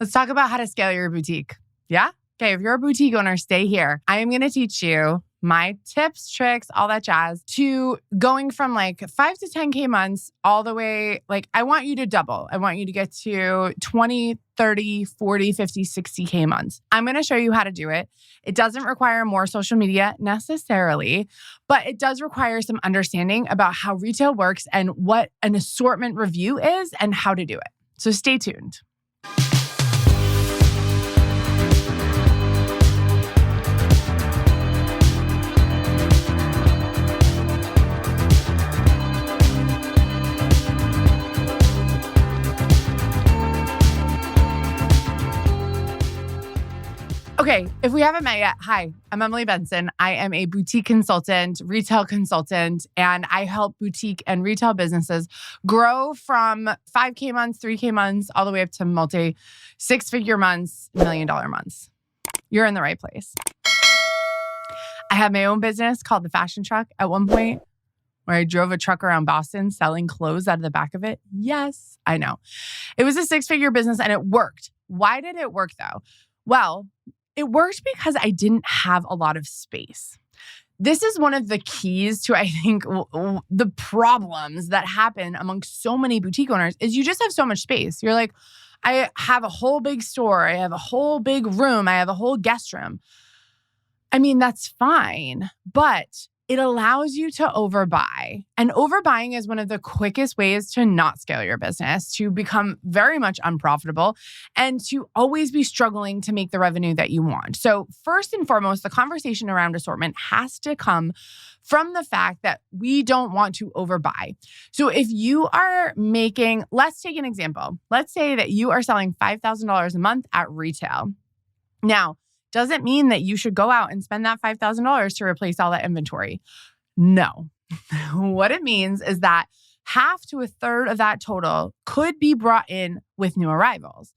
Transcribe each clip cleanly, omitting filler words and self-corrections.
Let's talk about how to scale your boutique. Yeah? Okay, if you're a boutique owner, stay here. I am going to teach you my tips, tricks, all that jazz to going from like 5 to 10K months all the way. Like, I want you to double. I want you to get to 20, 30, 40, 50, 60K months. I'm going to show you how to do it. It doesn't require more social media necessarily, but it does require some understanding about how retail works and what an assortment review is and how to do it. So stay tuned. Okay, if we haven't met yet, hi, I'm Emily Benson. I am a boutique consultant, retail consultant, and I help boutique and retail businesses grow from 5K months, 3K months, all the way up to multi-six-figure months, $1 million months. You're in the right place. I had my own business called The Fashion Truck at one point, where I drove a truck around Boston selling clothes out of the back of it. Yes, I know. It was a six-figure business and it worked. Why did it work though? Well, it worked because I didn't have a lot of space. This is one of the keys to, I think, the problems that happen among so many boutique owners is you just have so much space. You're like, I have a whole big store. I have a whole big room. I have a whole guest room. I mean, that's fine, but it allows you to overbuy. And overbuying is one of the quickest ways to not scale your business, to become very much unprofitable, and to always be struggling to make the revenue that you want. So first and foremost, the conversation around assortment has to come from the fact that we don't want to overbuy. So if you are making, let's take an example. Let's say that you are selling $5,000 a month at retail. Now, doesn't mean that you should go out and spend that $5,000 to replace all that inventory. No. What it means is that half to a third of that total could be brought in with new arrivals.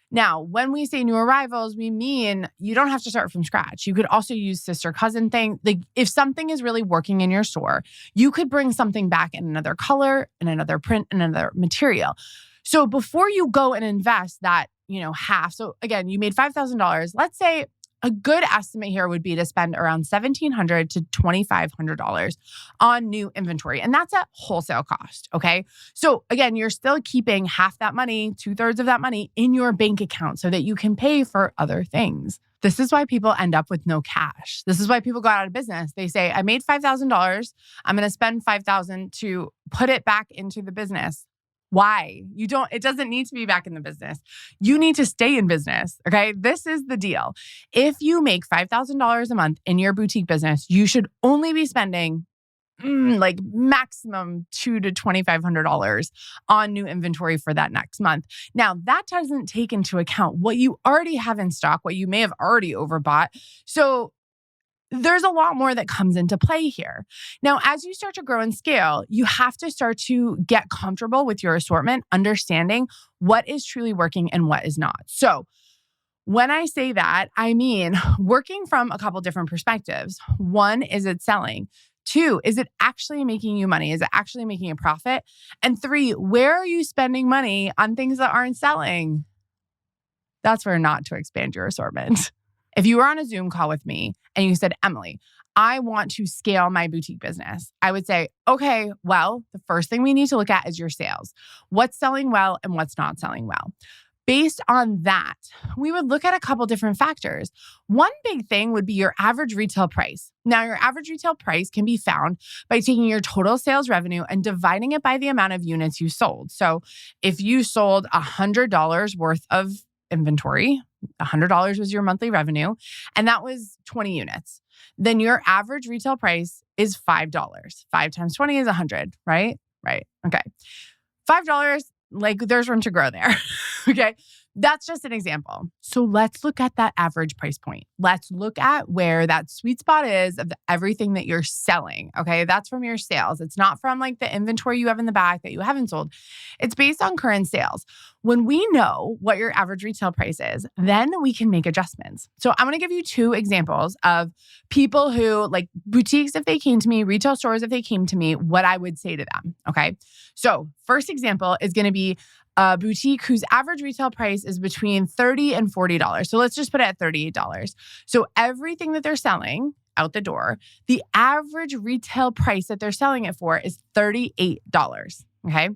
Now, when we say new arrivals, we mean you don't have to start from scratch. You could also use sister cousin thing. Like if something is really working in your store, you could bring something back in another color, in another print, in another material. So before you go and invest that, half. So again, you made $5,000. Let's say a good estimate here would be to spend around $1,700 to $2,500 on new inventory. And that's at wholesale cost, okay? So again, you're still keeping half that money, 2/3 of that money in your bank account so that you can pay for other things. This is why people end up with no cash. This is why people go out of business. They say, I made $5,000. I'm going to spend $5,000 to put it back into the business. Why? It doesn't need to be back in the business. You need to stay in business. Okay. This is the deal. If you make $5,000 a month in your boutique business, you should only be spending like maximum $2,000 to $2,500 on new inventory for that next month. Now, that doesn't take into account what you already have in stock, what you may have already overbought. So there's a lot more that comes into play here. Now, as you start to grow and scale, you have to start to get comfortable with your assortment, understanding what is truly working and what is not. So when I say that, I mean working from a couple different perspectives. One, is it selling? Two, is it actually making you money? Is it actually making a profit? And three, where are you spending money on things that aren't selling? That's where not to expand your assortment. If you were on a Zoom call with me and you said, Emily, I want to scale my boutique business, I would say, okay, well, the first thing we need to look at is your sales. What's selling well and what's not selling well. Based on that, we would look at a couple different factors. One big thing would be your average retail price. Now, your average retail price can be found by taking your total sales revenue and dividing it by the amount of units you sold. So if you sold $100 worth of inventory, $100 was your monthly revenue, and that was 20 units, then your average retail price is $5. 5 times 20 is 100, right? Right. Okay. $5, like there's room to grow there. Okay. That's just an example. So let's look at that average price point. Let's look at where that sweet spot is of everything that you're selling. Okay. That's from your sales. It's not from like the inventory you have in the back that you haven't sold. It's based on current sales. When we know what your average retail price is, then we can make adjustments. So I'm going to give you 2 examples of people who, like boutiques, if they came to me, retail stores, if they came to me, what I would say to them. Okay. So first example is going to be a boutique whose average retail price is between $30 and $40. So let's just put it at $38. So everything that they're selling out the door, the average retail price that they're selling it for is $38. Okay.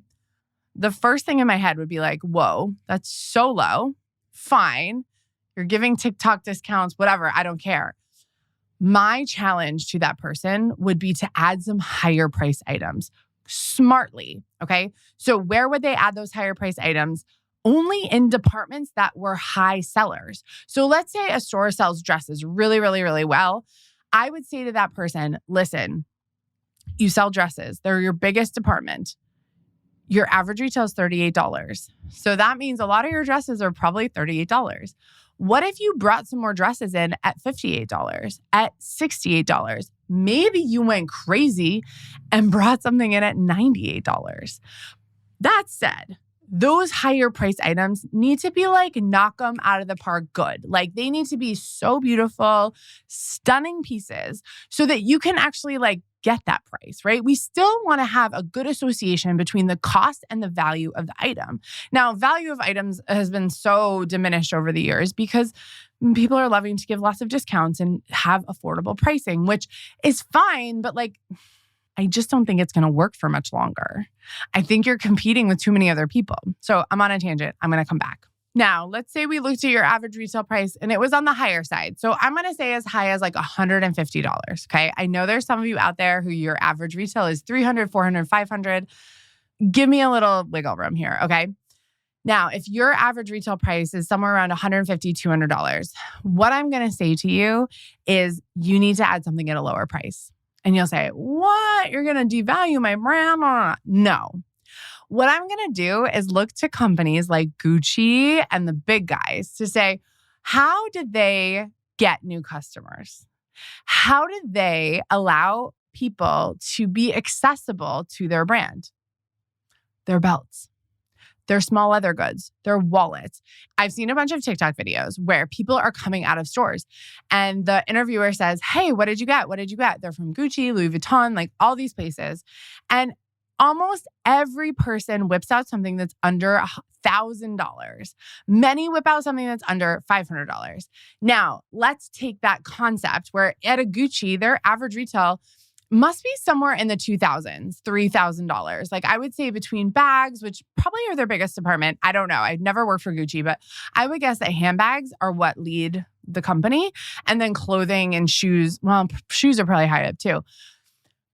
The first thing in my head would be like, whoa, that's so low. Fine. You're giving TikTok discounts, whatever. I don't care. My challenge to that person would be to add some higher price items smartly. Okay. So where would they add those higher price items? Only in departments that were high sellers. So let's say a store sells dresses really, really, really well. I would say to that person, listen, you sell dresses. They're your biggest department. Your average retail is $38. So that means a lot of your dresses are probably $38. What if you brought some more dresses in at $58, at $68? Maybe you went crazy and brought something in at $98. That said, those higher price items need to be like knock them out of the park good. Like they need to be so beautiful, stunning pieces so that you can actually like get that price, right? We still want to have a good association between the cost and the value of the item. Now, value of items has been so diminished over the years because people are loving to give lots of discounts and have affordable pricing, which is fine, but like, I just don't think it's going to work for much longer. I think you're competing with too many other people. So I'm on a tangent. I'm going to come back. Now, let's say we looked at your average retail price and it was on the higher side. So I'm going to say as high as like $150. Okay. I know there's some of you out there who your average retail is $300, $400, $500. Give me a little wiggle room here. Okay. Now, if your average retail price is somewhere around $150, $200, what I'm going to say to you is you need to add something at a lower price. And you'll say, what? You're going to devalue my brand? No. What I'm going to do is look to companies like Gucci and the big guys to say, how did they get new customers? How did they allow people to be accessible to their brand? Their belts, their small leather goods, their wallets. I've seen a bunch of TikTok videos where people are coming out of stores and the interviewer says, hey, what did you get? What did you get? They're from Gucci, Louis Vuitton, like all these places. And almost every person whips out something that's under $1,000. Many whip out something that's under $500. Now, let's take that concept where at a Gucci, their average retail must be somewhere in the $2,000s, $3,000. Like I would say between bags, which probably are their biggest department. I don't know. I've never worked for Gucci, but I would guess that handbags are what lead the company. And then clothing and shoes, well, shoes are probably high up too.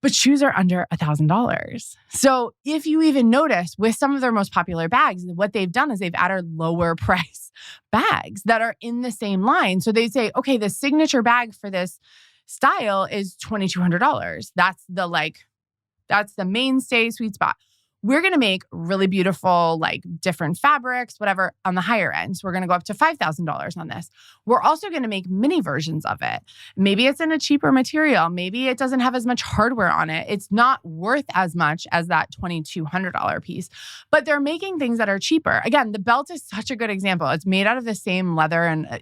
But shoes are under $1,000. So if you even notice with some of their most popular bags, what they've done is they've added lower price bags that are in the same line. So they say, okay, the signature bag for this style is $2,200. That's the mainstay sweet spot. We're going to make really beautiful, like different fabrics, whatever on the higher end. So we're going to go up to $5,000 on this. We're also going to make mini versions of it. Maybe it's in a cheaper material. Maybe it doesn't have as much hardware on it. It's not worth as much as that $2,200 piece, but they're making things that are cheaper. Again, the belt is such a good example. It's made out of the same leather and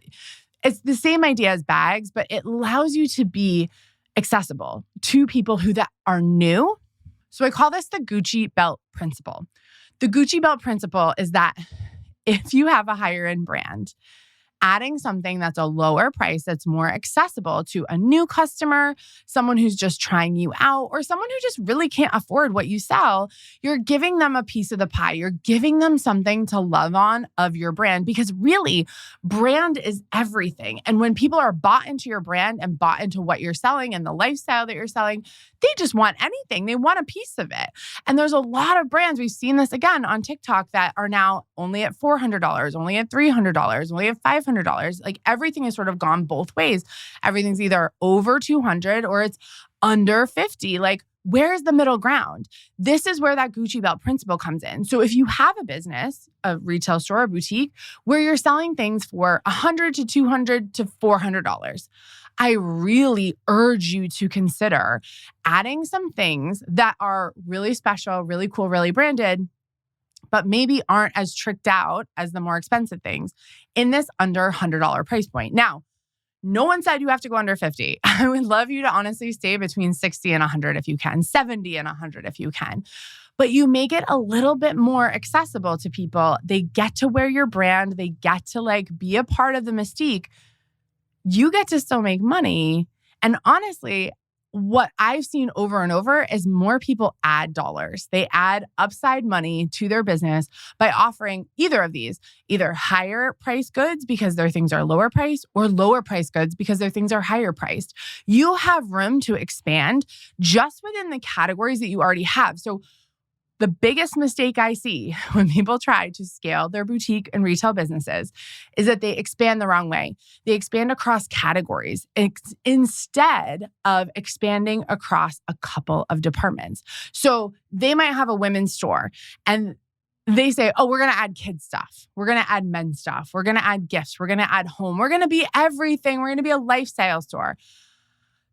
it's the same idea as bags, but it allows you to be accessible to people who that are new. So I call this the Gucci belt principle. The Gucci belt principle is that if you have a higher end brand, adding something that's a lower price, that's more accessible to a new customer, someone who's just trying you out, or someone who just really can't afford what you sell, you're giving them a piece of the pie. You're giving them something to love on of your brand because really, brand is everything. And when people are bought into your brand and bought into what you're selling and the lifestyle that you're selling, they just want anything. They want a piece of it. And there's a lot of brands, we've seen this again on TikTok, that are now only at $400, only at $300, only at $500. Like everything has sort of gone both ways. Everything's either over 200 or it's under 50. Like where's the middle ground? This is where that Gucci belt principle comes in. So if you have a business, a retail store, a boutique, where you're selling things for $100 to $200 to $400, I really urge you to consider adding some things that are really special, really cool, really branded, but maybe aren't as tricked out as the more expensive things in this under $100 price point. Now, no one said you have to go under 50. I would love you to honestly stay between 60 and 100 if you can, 70 and 100 if you can. but you make it a little bit more accessible to people. They get to wear your brand. They get to like be a part of the mystique. You get to still make money. And honestly, what I've seen over and over is more people add dollars. They add upside money to their business by offering either of these, either higher price goods because their things are lower priced, or lower price goods because their things are higher priced. You have room to expand just within the categories that you already have. So the biggest mistake I see when people try to scale their boutique and retail businesses is that they expand the wrong way. They expand across categories instead of expanding across a couple of departments. So they might have a women's store and they say, oh, we're going to add kids stuff. We're going to add men's stuff. We're going to add gifts. We're going to add home. We're going to be everything. We're going to be a lifestyle store.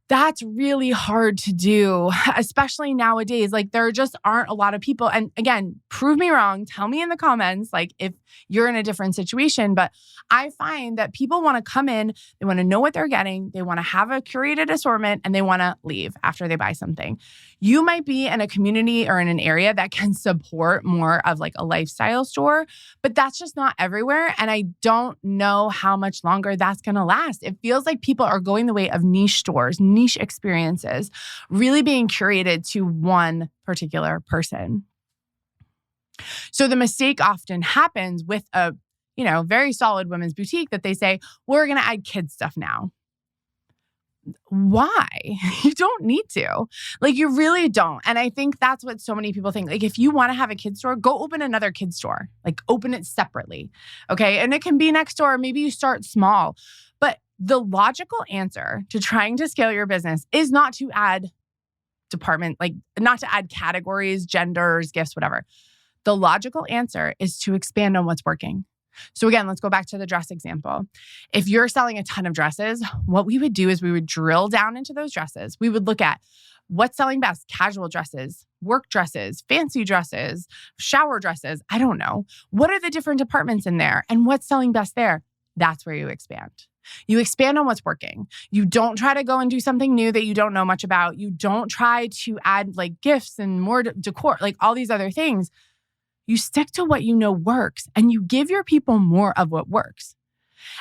That's really hard to do, especially nowadays. Like there just aren't a lot of people. And again, prove me wrong. Tell me in the comments, like if you're in a different situation. But I find that people want to come in, they want to know what they're getting. They want to have a curated assortment and they want to leave after they buy something. You might be in a community or in an area that can support more of like a lifestyle store, but that's just not everywhere. And I don't know how much longer that's going to last. It feels like people are going the way of niche stores, niche experiences, really being curated to one particular person. So the mistake often happens with a, very solid women's boutique that they say, we're going to add kids stuff now. Why? You don't need to. Like you really don't. And I think that's what so many people think. Like if you want to have a kid store, go open another kid store. Like open it separately. Okay. And it can be next door. Maybe you start small. But the logical answer to trying to scale your business is not to add not to add categories, genders, gifts, whatever. The logical answer is to expand on what's working. So again, let's go back to the dress example. If you're selling a ton of dresses, what we would do is we would drill down into those dresses. We would look at what's selling best: casual dresses, work dresses, fancy dresses, shower dresses. I don't know. What are the different departments in there and what's selling best there? That's where you expand. You expand on what's working. You don't try to go and do something new that you don't know much about. You don't try to add like gifts and more decor, like all these other things. You stick to what you know works and you give your people more of what works.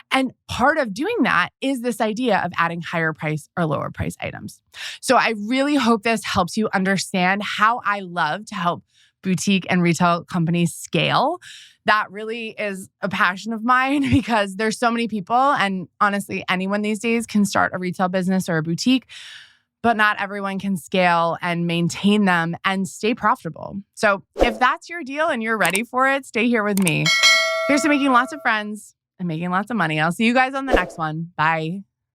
And part of doing that is this idea of adding higher price or lower price items. So I really hope this helps you understand how I love to help boutique and retail companies scale. That really is a passion of mine because there's so many people, and honestly, anyone these days can start a retail business or a boutique, but not everyone can scale and maintain them and stay profitable. So if that's your deal and you're ready for it, stay here with me. Here's to making lots of friends and making lots of money. I'll see you guys on the next one. Bye.